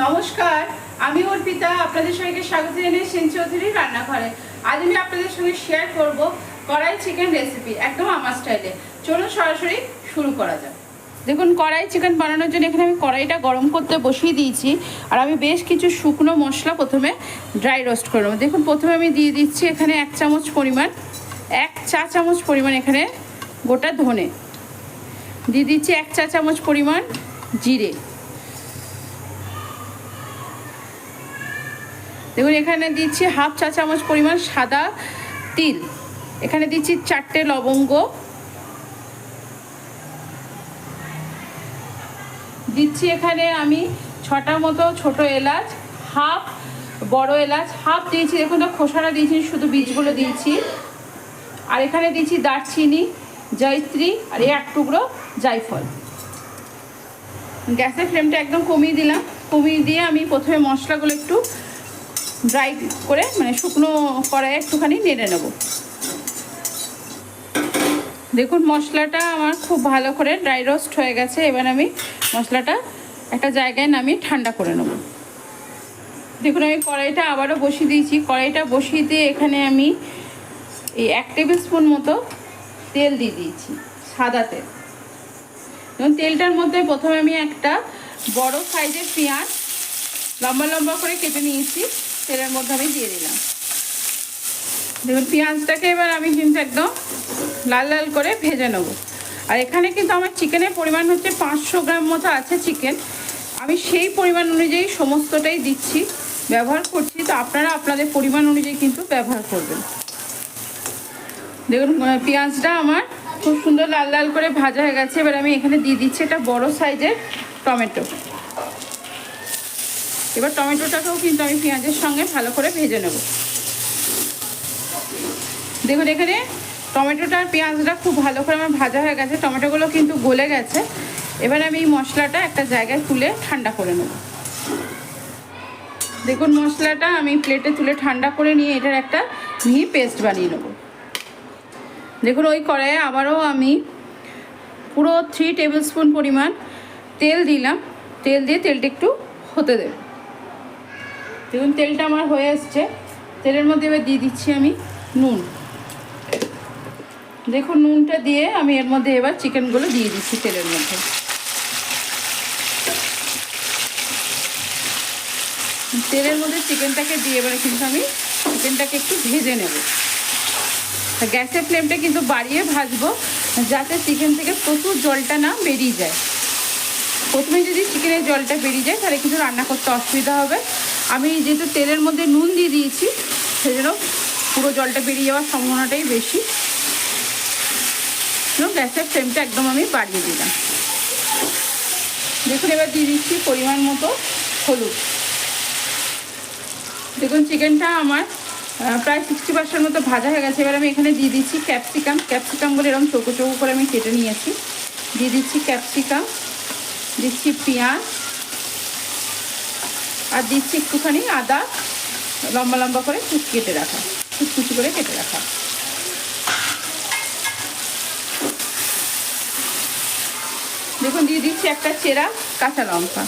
নমস্কার, আমি অর্পিতা। আপনাদের সঙ্গে স্বাগত জানাই সেন চৌধুরীর রান্নাঘরে। আজ আমি আপনাদের সঙ্গে শেয়ার করব কড়াই চিকেন রেসিপি, একদম আমার স্টাইলে। চলুন সরাসরি শুরু করা যাক। দেখুন, কড়াই চিকেন বানানোর জন্য এখানে আমি কড়াইটা গরম করতে বসিয়ে দিয়েছি। আর আমি বেশ কিছু শুকনো মশলা প্রথমে ড্রাই রোস্ট করে নেবো। দেখুন, প্রথমে আমি দিয়ে দিচ্ছি এখানে 1 চা চামচ পরিমাণ এখানে গোটা ধনে দিয়ে দিচ্ছি, 1 চা চামচ পরিমাণ জিরে। দেখুন, এখানে দিচ্ছি 1/2 চা চামচ পরিমাণ সাদা তিল। এখানে দিচ্ছি 4টে লবঙ্গ, দিচ্ছি এখানে আমি 6টা মতো ছোট এলাচ, হাফ বড় এলাচ, হাফ দিয়েছি। দেখুন, খোসাটা দিয়েছি, শুধু বীজগুলো দিয়েছি। আর এখানে দিচ্ছি দারচিনি, জয়িত্রী আর 1 টুকরো জায়ফল। গ্যাসের ফ্লেমটা একদম কমিয়ে দিলাম। কমিয়ে দিয়ে আমি প্রথমে মশলাগুলো একটু ড্রাই করে, মানে শুকনো কড়াইয়ে একটুখানি নেড়ে নেব। দেখুন, মশলাটা আমার খুব ভালো করে ড্রাই রোস্ট হয়ে গেছে। এবার আমি মশলাটা একটা জায়গায় নামিয়ে ঠান্ডা করে নেব। দেখুন, আমি কড়াইটা আবারও বসিয়ে দিয়েছি। কড়াইটা বসিয়ে দিয়ে এখানে আমি এই 1 টেবিল স্পুন মতো তেল দিয়ে দিয়েছি, সাদা তেল। এবং তেলটার মধ্যে প্রথমে আমি একটা বড় সাইজের পেঁয়াজ লম্বা লম্বা করে কেটে নিয়েছি, তেলের মধ্যে আমি দিয়ে দিলাম। দেখুন, পেঁয়াজটাকে এবার আমি কিন্তু একদম লাল লাল করে ভেজে নেব। আর এখানে কিন্তু আমার চিকেনের পরিমাণ হচ্ছে 500 গ্রাম মতো আছে চিকেন। আমি সেই পরিমাণ অনুযায়ী সমস্তটাই দিচ্ছি, ব্যবহার করছি। তো আপনারা আপনাদের পরিমাণ অনুযায়ী কিন্তু ব্যবহার করবেন। দেখুন, পেঁয়াজটা আমার খুব সুন্দর লাল লাল করে ভাজা হয়ে গেছে। এবার আমি এখানে দিয়ে দিচ্ছি একটা বড় সাইজের টমেটো। এবার টমেটোটাকেও কিন্তু আমি পেঁয়াজের সঙ্গে ভালো করে ভেজে নেব। দেখুন, এখানে টমেটোটা আর পেঁয়াজটা খুব ভালো করে আমার ভাজা হয়ে গেছে, টমেটোগুলো কিন্তু গলে গেছে। এবার আমি এই মশলাটা একটা জায়গায় তুলে ঠান্ডা করে নেব। দেখুন, মশলাটা আমি প্লেটে তুলে ঠান্ডা করে নিয়ে এটার একটা মিহি পেস্ট বানিয়ে নেব। দেখুন, ওই কড়াইয়ে আবারও আমি পুরো 3 টেবিল স্পুন পরিমাণ তেল দিলাম। তেল দিয়ে তেলটা একটু হতে দেব। দেখুন, তেলটা আমার হয়ে এসছে। তেলের মধ্যে এবার দিয়ে দিচ্ছি আমি নুন। দেখুন, নুনটা দিয়ে আমি এর মধ্যে এবার চিকেনগুলো দিয়ে দিচ্ছি তেলের মধ্যে। তেলের মধ্যে চিকেনটাকে দিয়ে এবারে কিন্তু আমি চিকেনটাকে একটু ভেজে নেব। গ্যাসের ফ্লেমটা কিন্তু বাড়িয়ে ভাজবো, যাতে চিকেন থেকে প্রচুর জলটা না বেরিয়ে যায়। প্রথমে যদি চিকেনের জলটা বেরিয়ে যায় তাহলে কিন্তু রান্না করতে অসুবিধা হবে। আমি যেহেতু তেলের মধ্যে নুন দিয়ে দিয়েছি, সেজন্য পুরো জলটা বেরিয়ে যাওয়ার সম্ভাবনাটাই বেশি। গ্যাসের ফ্লেমটা একদম আমি বাড়িয়ে দিলাম। দেখুন, এবার দিয়ে দিচ্ছি পরিমাণ মতো হলুদ। দেখুন, চিকেনটা আমার প্রায় 60% মতো ভাজা হয়ে গেছে। এবার আমি এখানে দিয়ে দিচ্ছি ক্যাপসিকামগুলো এরকম চৌকো চৌকো করে আমি কেটে নিয়েছি। দিয়ে দিচ্ছি ক্যাপসিকাম, দিচ্ছি পেঁয়াজ, আর দিচ্ছি একটুখানি আদা লম্বা লম্বা করে কুচি করে কেটে রাখা। দেখুন, দিয়ে দিচ্ছি একটা চেরা কাঁচা লঙ্কা।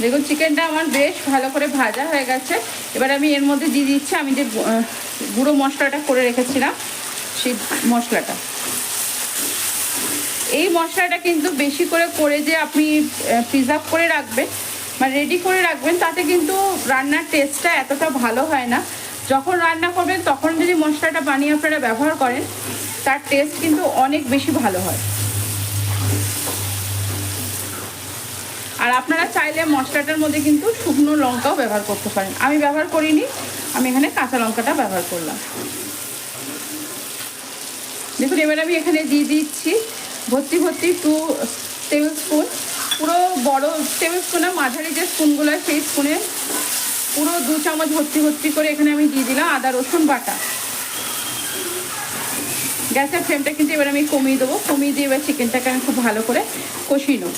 দেখুন, চিকেনটা আমার বেশ ভালো করে ভাজা হয়ে গেছে। এবার আমি এর মধ্যে দিয়ে দিচ্ছি আমি যে গুঁড়ো মশলাটা করে রেখেছিলাম, সেই মশলাটা। এই মশলাটা কিন্তু বেশি করে যে আপনি প্রিজার্ভ করে রাখবেন, মানে রেডি করে রাখবেন, তাতে কিন্তু রান্নার টেস্টটা এতটা ভালো হয় না। যখন রান্না করবেন তখন যদি মশলাটা বানিয়ে আপনারা ব্যবহার করেন, তার টেস্ট কিন্তু অনেক বেশি ভালো হয়। আর আপনারা চাইলে মশলাটার মধ্যে কিন্তু শুকনো লঙ্কাও ব্যবহার করতে পারেন। আমি ব্যবহার করিনি, আমি এখানে কাঁচা লঙ্কাটা ব্যবহার করলাম। দেখুন, এবার আমি এখানে দিয়ে দিচ্ছি ভর্তি 2 টেবিল স্পুন, পুরো বড় টেবিল স্পুন, মাঝারি যে স্পুনগুলো সেই স্পুনে পুরো 2 চামচ ভর্তি করে এখানে আমি দিয়ে দিলাম আদা রসুন বাটা। গ্যাসের ফ্লেমটা কিন্তু এবার আমি কমিয়ে দেবো। কমিয়ে দিয়ে এবার চিকেনটাকে আমি খুব ভালো করে কষিয়ে নেব।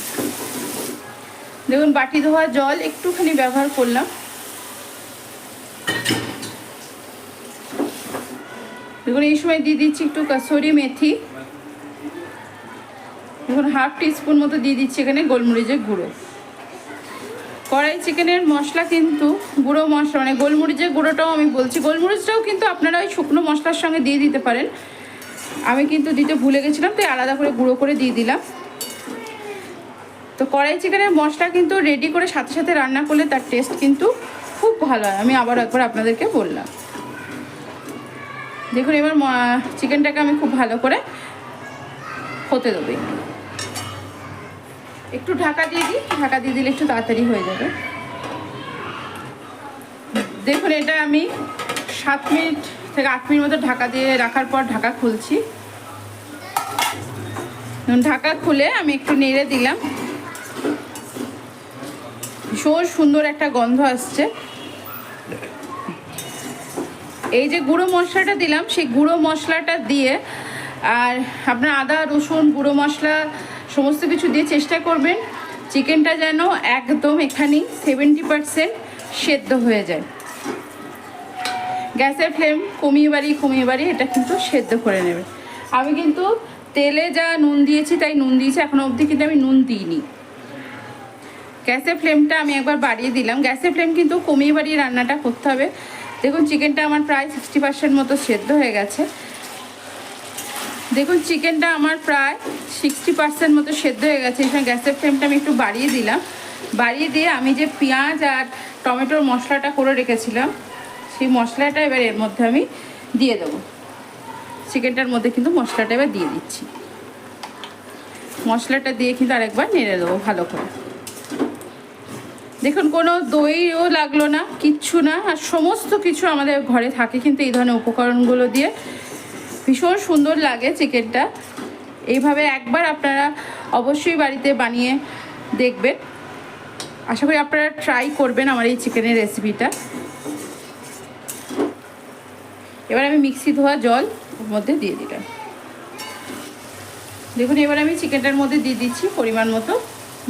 দেখুন, বাটি ধোয়া জল একটুখানি ব্যবহার করলাম। দেখুন, এই সময় দিয়ে দিচ্ছি একটু কসুরি মেথি। দেখুন, 1/2 টিস্পুন মতো দিয়ে দিচ্ছি এখানে গোলমরিচের গুঁড়ো। কড়াই চিকেনের মশলা কিন্তু গুঁড়ো মশলা মানে গোলমরিচের গুঁড়োটাও আমি বলছি, গোলমরিচটাও কিন্তু আপনারা ওই শুকনো মশলার সঙ্গে দিয়ে দিতে পারেন। আমি কিন্তু দিতে ভুলে গেছিলাম, তাই আলাদা করে গুঁড়ো করে দিয়ে দিলাম। তো কড়াই চিকেনের মশলা কিন্তু রেডি করে সাথে সাথে রান্না করলে তার টেস্ট কিন্তু খুব ভালো হয়, আমি আবার একবার আপনাদেরকে বললাম। দেখুন এবার চিকেনটাকে আমি খুব ভালো করে হতে দেবো। একটু ঢাকা দিয়ে দিই, ঢাকা দিয়ে দিলে একটু তাড়াতাড়ি হয়ে যাবে। দেখুন এটা আমি 7 মিনিট থেকে 8 মিনিট মতো ঢাকা দিয়ে রাখার পর ঢাকা খুলছি। ঢাকা খুলে আমি একটু নেড়ে দিলাম, ভীষণ সুন্দর একটা গন্ধ আসছে। এই যে গুঁড়ো মশলাটা দিলাম, সেই গুঁড়ো মশলাটা দিয়ে আর আপনার আদা রসুন গুঁড়ো মশলা সমস্ত কিছু দিয়ে চেষ্টা করবেন চিকেনটা যেন একদম এখানেই 70% সেদ্ধ হয়ে যায়। গ্যাসের ফ্লেম কমিয়ে বাড়িয়ে এটা কিন্তু সেদ্ধ করে নেবে। আমি কিন্তু তেলে যা নুন দিয়েছি তাই নুন দিয়েছি, এখনো অবধি কিন্তু আমি নুন দিইনি। গ্যাসের ফ্লেমটা আমি একবার বাড়িয়ে দিলাম। গ্যাসের ফ্লেম কিন্তু কমিয়ে বাড়িয়ে রান্নাটা করতে হবে। দেখুন চিকেনটা আমার প্রায় 60% মতো সেদ্ধ হয়ে গেছে। দেখুন চিকেনটা আমার প্রায় 60% মতো সেদ্ধ হয়ে গেছে। এখানে গ্যাসের ফ্লেমটা আমি একটু বাড়িয়ে দিলাম। বাড়িয়ে দিয়ে আমি যে পেঁয়াজ আর টমেটোর মশলাটা করে রেখেছিলাম সেই মশলাটা এবার এর মধ্যে আমি দিয়ে দেবো। চিকেনটার মধ্যে কিন্তু মশলাটা এবার দিয়ে দিচ্ছি। মশলাটা দিয়ে কিন্তু আরেকবার নেড়ে দেবো ভালো করে। দেখুন কোনো দইও লাগলো না, কিচ্ছু না, আর সমস্ত কিছু আমাদের ঘরে থাকে কিন্তু এই ধরনের উপকরণগুলো দিয়ে ভীষণ সুন্দর লাগে চিকেনটা। এইভাবে একবার আপনারা অবশ্যই বাড়িতে বানিয়ে দেখবেন। আশা করি আপনারা ট্রাই করবেন আমার এই চিকেনের রেসিপিটা। এবার আমি মিক্সি ধোয়া জল ওর মধ্যে দিয়ে দিলাম। দেখুন এবার আমি চিকেনটার মধ্যে দিয়ে দিচ্ছি পরিমাণ মতো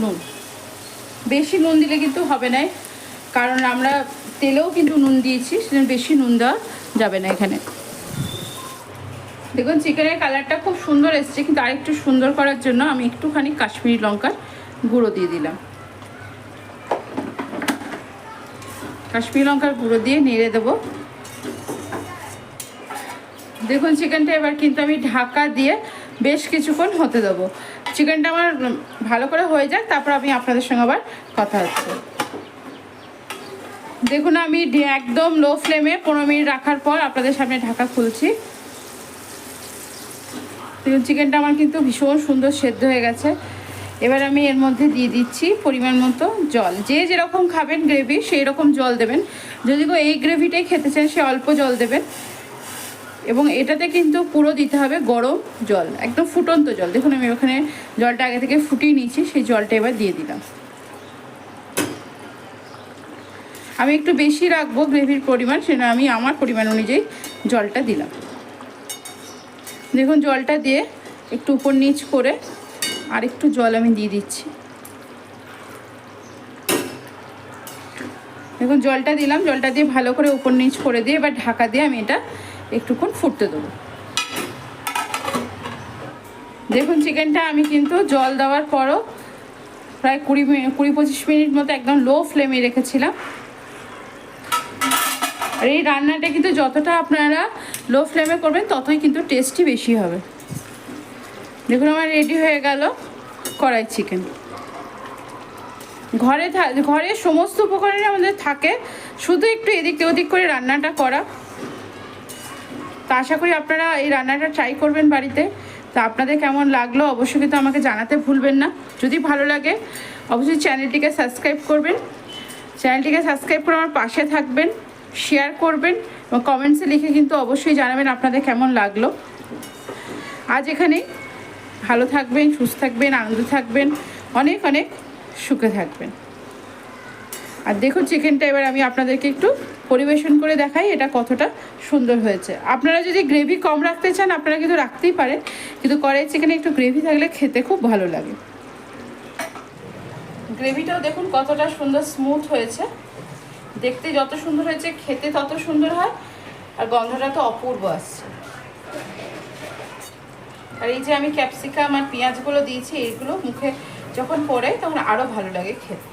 নুন। বেশি নুন দিলে কিন্তু হবে না, কারণ আমরা তেলেও কিন্তু নুন দিয়েছি, সেজন্য বেশি নুন দেওয়া যাবে না এখানে। দেখুন চিকেনের কালারটা খুব সুন্দর এসছে, কিন্তু আরেকটু সুন্দর করার জন্য আমি একটুখানি কাশ্মীরি লঙ্কার গুঁড়ো দিয়ে দিলাম। কাশ্মীরি লঙ্কার গুঁড়ো দিয়ে নেড়ে দেবো। দেখুন চিকেনটা এবার কিন্তু আমি ঢাকা দিয়ে বেশ কিছুক্ষণ হতে দেবো। চিকেনটা আমার ভালো করে হয়ে যাক, তারপর আমি আপনাদের সঙ্গে আবার কথা হচ্ছে। দেখুন আমি একদম লো ফ্লেমে 15 মিনিট রাখার পর আপনাদের সামনে ঢাকা খুলছি। দেখুন চিকেনটা আমার কিন্তু ভীষণ সুন্দর সেদ্ধ হয়ে গেছে। এবার আমি এর মধ্যে দিয়ে দিচ্ছি পরিমাণ মতো জল। যে যেরকম খাবেন গ্রেভি সেই রকম জল দেবেন। যদি এই গ্রেভিটাই খেতে চান সে অল্প জল দেবেন, এবং এটাতে কিন্তু পুরো দিতে হবে গরম জল, একদম ফুটন্ত জল। দেখুন আমি ওখানে জলটা আগে থেকে ফুটিয়ে নিয়েছি, সেই জলটা এবার দিয়ে দিলাম। আমি একটু বেশি রাখবো গ্রেভির পরিমাণ, সেটা আমি আমার পরিমাণ অনুযায়ী জলটা দিলাম। দেখুন জলটা দিয়ে একটু উপর নিচ করে আর একটু জল আমি দিয়ে দিচ্ছি। দেখুন জলটা দিলাম, জলটা দিয়ে ভালো করে উপর নিচ করে দিয়ে এবার ঢাকা দিয়ে আমি এটা একটুক্ষণ ফুটতে দেবো। দেখুন চিকেনটা আমি কিন্তু জল দেওয়ার পরও প্রায় 20-25 মিনিট মতো একদম লো ফ্লেমে রেখেছিলাম। আর এই রান্নাটা কিন্তু যতটা আপনারা লো ফ্লেমে করবেন ততই কিন্তু টেস্টি বেশি হবে। দেখুন আমার রেডি হয়ে গেল কড়াই চিকেন। ঘরে সমস্ত উপকরণই আমাদের থাকে, শুধু একটু এদিক ওদিক করে রান্নাটা করা। তা আশা করি আপনারা এই রান্নাটা ট্রাই করবেন বাড়িতে। তা আপনাদের কেমন লাগলো অবশ্যই কিন্তু আমাকে জানাতে ভুলবেন না। যদি ভালো লাগে অবশ্যই চ্যানেলটিকে সাবস্ক্রাইব করবেন। চ্যানেলটিকে সাবস্ক্রাইব করে আমার পাশে থাকবেন, শেয়ার করবেন এবং কমেন্টসে লিখে কিন্তু অবশ্যই জানাবেন আপনাদের কেমন লাগলো। আজ এখানেই, ভালো থাকবেন, সুস্থ থাকবেন, আনন্দ থাকবেন, অনেক অনেক সুখে থাকবেন। আর দেখুন চিকেনটা এবার আমি আপনাদেরকে একটু পরিবেশন করে দেখাই এটা কতটা সুন্দর হয়েছে। আপনারা যদি গ্রেভি কম রাখতে চান আপনারা কিন্তু রাখতেই পারেন, কিন্তু কড়াই চিকেনে একটু গ্রেভি থাকলে খেতে খুব ভালো লাগে। গ্রেভিটাও দেখুন কতটা সুন্দর স্মুথ হয়েছে, দেখতে যত সুন্দর হয়েছে খেতে তত সুন্দর হয়, আর গন্ধটা তো অপূর্ব আসছে। আর এই যে আমি ক্যাপসিকাম আর পেঁয়াজগুলো দিয়েছি, এইগুলো মুখে যখন পড়ে তখন আরও ভালো লাগে খেতে।